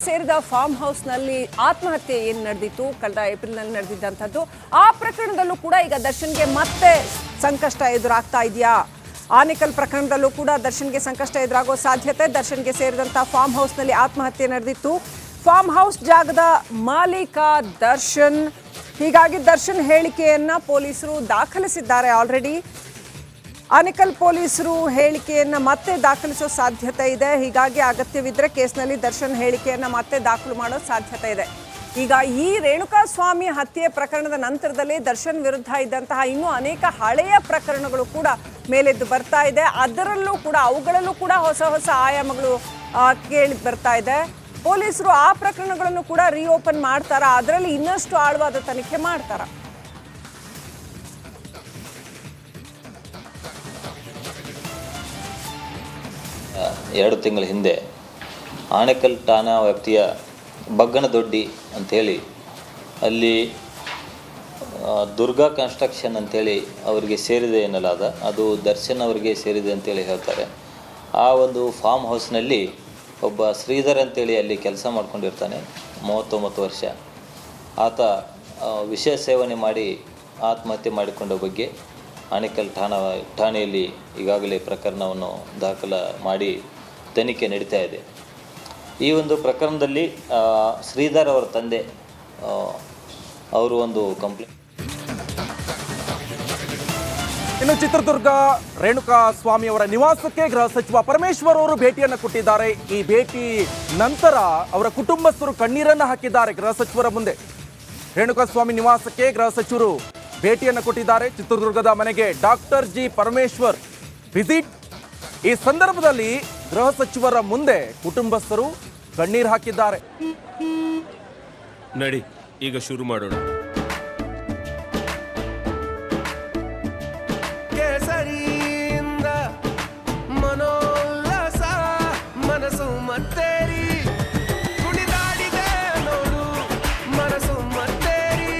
ಸೇರಿದ ಫಾರ್ಮ್ ಹೌಸ್ನಲ್ಲಿ ಆತ್ಮಹತ್ಯೆ ಏನು ನಡೆದಿತ್ತು ಕಳೆದ ಏಪ್ರಿಲ್ನಲ್ಲಿ ನಡೆದಿದ್ದಂಥದ್ದು, ಆ ಪ್ರಕರಣದಲ್ಲೂ ಕೂಡ ಈಗ ದರ್ಶನ್ಗೆ ಮತ್ತೆ ಸಂಕಷ್ಟ ಎದುರಾಗ್ತಾ ಇದೆಯಾ? ಆನೇಕಲ್ ಪ್ರಕರಣದಲ್ಲೂ ಕೂಡ ದರ್ಶನ್ಗೆ ಸಂಕಷ್ಟ ಎದುರಾಗೋ ಸಾಧ್ಯತೆ. ದರ್ಶನ್ಗೆ ಸೇರಿದಂಥ ಫಾರ್ಮ್ ಹೌಸ್ನಲ್ಲಿ ಆತ್ಮಹತ್ಯೆ ನಡೆದಿತ್ತು. ಫಾರ್ಮ್ ಹೌಸ್ ಜಾಗದ ಮಾಲೀಕ ದರ್ಶನ್. ಹೀಗಾಗಿ ದರ್ಶನ್ ಹೇಳಿಕೆಯನ್ನ ಪೊಲೀಸರು ದಾಖಲಿಸಿದ್ದಾರೆ ಆಲ್ರೆಡಿ. ಆನೇಕಲ್ ಪೊಲೀಸರು ಹೇಳಿಕೆಯನ್ನ ಮತ್ತೆ ದಾಖಲಿಸೋ ಸಾಧ್ಯತೆ ಇದೆ. ಹೀಗಾಗಿ ಅಗತ್ಯವಿದ್ರೆ ಕೇಸ್ನಲ್ಲಿ ದರ್ಶನ್ ಹೇಳಿಕೆಯನ್ನ ಮತ್ತೆ ದಾಖಲು ಮಾಡೋ ಸಾಧ್ಯತೆ ಇದೆ. ಈಗ ಈ ರೇಣುಕಾಸ್ವಾಮಿ ಹತ್ಯೆ ಪ್ರಕರಣದ ನಂತರದಲ್ಲಿ ದರ್ಶನ್ ವಿರುದ್ಧ ಇದ್ದಂತಹ ಇನ್ನೂ ಅನೇಕ ಹಳೆಯ ಪ್ರಕರಣಗಳು ಕೂಡ ಮೇಲೆದ್ದು ಬರ್ತಾ ಇದೆ. ಅದರಲ್ಲೂ ಕೂಡ ಅವುಗಳಲ್ಲೂ ಕೂಡ ಹೊಸ ಹೊಸ ಆಯಾಮಗಳು ಕೇಳಿ ಬರ್ತಾ ಇದೆ. ಪೊಲೀಸರು ಆ ಪ್ರಕರಣಗಳನ್ನು ಕೂಡ ರೀಓಪನ್ ಮಾಡ್ತಾರ? ಅದರಲ್ಲಿ ಇನ್ನಷ್ಟು ಆಳವಾದ ತನಿಖೆ ಮಾಡ್ತಾರ? ಎರಡು ತಿಂಗಳ ಹಿಂದೆ ಆನೇಕಲ್ ಠಾಣಾ ವ್ಯಾಪ್ತಿಯ ಬಗ್ಗನದೊಡ್ಡಿ ಅಂಥೇಳಿ ಅಲ್ಲಿ ದುರ್ಗಾ ಕನ್ಸ್ಟ್ರಕ್ಷನ್ ಅಂಥೇಳಿ ಅವರಿಗೆ ಸೇರಿದೆ ಎನ್ನಲಾದ, ಅದು ದರ್ಶನ್ ಅವರಿಗೆ ಸೇರಿದೆ ಅಂತೇಳಿ ಹೇಳ್ತಾರೆ. ಆ ಒಂದು ಫಾರ್ಮ್ ಹೌಸ್ನಲ್ಲಿ ಒಬ್ಬ ಶ್ರೀಧರ್ ಅಂತೇಳಿ ಅಲ್ಲಿ ಕೆಲಸ ಮಾಡ್ಕೊಂಡಿರ್ತಾನೆ, 39 ವರ್ಷ. ಆತ ವಿಷ ಸೇವನೆ ಮಾಡಿ ಆತ್ಮಹತ್ಯೆ ಮಾಡಿಕೊಂಡ ಬಗ್ಗೆ ಆನೇಕಲ್ ಠಾಣೆಯಲ್ಲಿ ಈಗಾಗಲೇ ಪ್ರಕರಣವನ್ನು ದಾಖಲು ಮಾಡಿ ತನಿಖೆ ನಡೀತಾ ಇದೆ. ಈ ಒಂದು ಪ್ರಕರಣದಲ್ಲಿ ಶ್ರೀಧರ್ ಅವರ ತಂದೆ ಅವರು ಒಂದು ಕಂಪ್ಲೇಂಟ್. ಇನ್ನು ಚಿತ್ರದುರ್ಗ ರೇಣುಕಾಸ್ವಾಮಿ ಅವರ ನಿವಾಸಕ್ಕೆ ಗೃಹ ಸಚಿವ ಪರಮೇಶ್ವರ್ ಅವರು ಭೇಟಿಯನ್ನು ಕೊಟ್ಟಿದ್ದಾರೆ. ಈ ಭೇಟಿ ನಂತರ ಅವರ ಕುಟುಂಬಸ್ಥರು ಕಣ್ಣೀರನ್ನು ಹಾಕಿದ್ದಾರೆ ಗೃಹ ಸಚಿವರ ಮುಂದೆ. ರೇಣುಕಾಸ್ವಾಮಿ ನಿವಾಸಕ್ಕೆ ಗೃಹ ಸಚಿವರು ಭೇಟಿಯನ್ನು ಕೊಟ್ಟಿದ್ದಾರೆ. ಚಿತ್ರದುರ್ಗದ ಮನೆಗೆ ಡಾಕ್ಟರ್ ಜಿ ಪರಮೇಶ್ವರ್ ವಿಸಿಟ್. ಈ ಸಂದರ್ಭದಲ್ಲಿ ಗೃಹ ಸಚಿವರ ಮುಂದೆ ಕುಟುಂಬಸ್ಥರು ಕಣ್ಣೀರು ಹಾಕಿದ್ದಾರೆ. ನಡಿ ಈಗ ಶುರು ಮಾಡೋಣ. ಕೇಸರಿಯಿಂದ ಮನೋಲ್ಲಾಸ ಮನಸ್ಸು ಮತ್ತೇರಿ ಕುಣಿದಾಡಿದೆ ನೋಡು, ಮನಸ್ಸು ಮತ್ತೇರಿ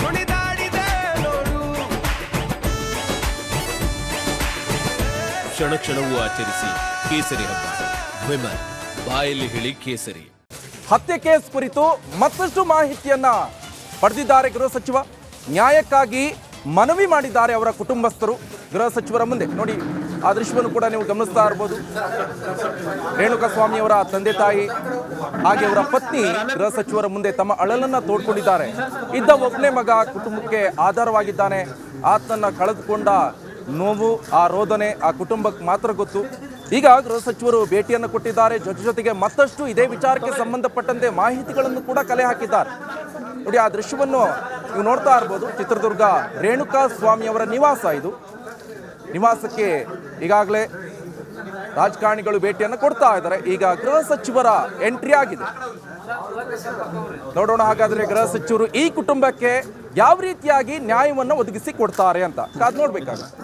ಕುಣಿದಾಡಿದೆ ನೋಡು. ಕ್ಷಣ ಕ್ಷಣವೂ ಆಚರಿಸಿ ಕೇಸರಿ ಹಬ್ಬ. ವಿಮಲ್ ಬಾಯಲ್ಲಿ ಹೇಳಿ ಕೇಸರಿ. ಹತ್ಯೆ ಕೇಸ್ ಕುರಿತು ಮತ್ತಷ್ಟು ಮಾಹಿತಿಯನ್ನ ಪಡೆದಿದ್ದಾರೆ ಗೃಹ ಸಚಿವ. ನ್ಯಾಯಕ್ಕಾಗಿ ಮನವಿ ಮಾಡಿದ್ದಾರೆ ಅವರ ಕುಟುಂಬಸ್ಥರು ಗೃಹ ಸಚಿವರ ಮುಂದೆ. ನೋಡಿ, ಆ ದೃಶ್ಯವನ್ನು ಕೂಡ ನೀವು ಗಮನಿಸ್ತಾ ಇರ್ಬೋದು. ರೇಣುಕಾಸ್ವಾಮಿ ಅವರ ತಂದೆ ತಾಯಿ ಹಾಗೆ ಅವರ ಪತ್ನಿ ಗೃಹ ಸಚಿವರ ಮುಂದೆ ತಮ್ಮ ಅಳಲನ್ನ ತೋಡ್ಕೊಂಡಿದ್ದಾರೆ. ಇದ್ದ ಒಬ್ಬನೇ ಮಗ ಕುಟುಂಬಕ್ಕೆ ಆಧಾರವಾಗಿದ್ದಾನೆ. ಆತನನ್ನ ಕಳೆದುಕೊಂಡ ನೋವು, ಆ ರೋದನೆ ಆ ಕುಟುಂಬಕ್ಕೆ ಮಾತ್ರ ಗೊತ್ತು. ಈಗ ಗೃಹ ಸಚಿವರು ಭೇಟಿಯನ್ನು ಕೊಟ್ಟಿದ್ದಾರೆ. ಜೊತೆಗೆ ಮತ್ತಷ್ಟು ಇದೇ ವಿಚಾರಕ್ಕೆ ಸಂಬಂಧಪಟ್ಟಂತೆ ಮಾಹಿತಿಗಳನ್ನು ಕೂಡ ಕಲೆ ಹಾಕಿದ್ದಾರೆ. ನೋಡಿ, ಆ ದೃಶ್ಯವನ್ನು ನೀವು ನೋಡ್ತಾ ಇರ್ಬೋದು. ಚಿತ್ರದುರ್ಗ ರೇಣುಕಾಸ್ವಾಮಿ ಅವರ ನಿವಾಸ ಇದು. ನಿವಾಸಕ್ಕೆ ಈಗಾಗಲೇ ರಾಜಕಾರಣಿಗಳು ಭೇಟಿಯನ್ನು ಕೊಡ್ತಾ ಇದ್ದಾರೆ. ಈಗ ಗೃಹ ಸಚಿವರ ಎಂಟ್ರಿ ಆಗಿದೆ. ನೋಡೋಣ ಹಾಗಾದ್ರೆ ಗೃಹ ಸಚಿವರು ಈ ಕುಟುಂಬಕ್ಕೆ ಯಾವ ರೀತಿಯಾಗಿ ನ್ಯಾಯವನ್ನು ಒದಗಿಸಿ ಕೊಡ್ತಾರೆ ಅಂತ ಕಾದು ನೋಡ್ಬೇಕಾಗುತ್ತೆ.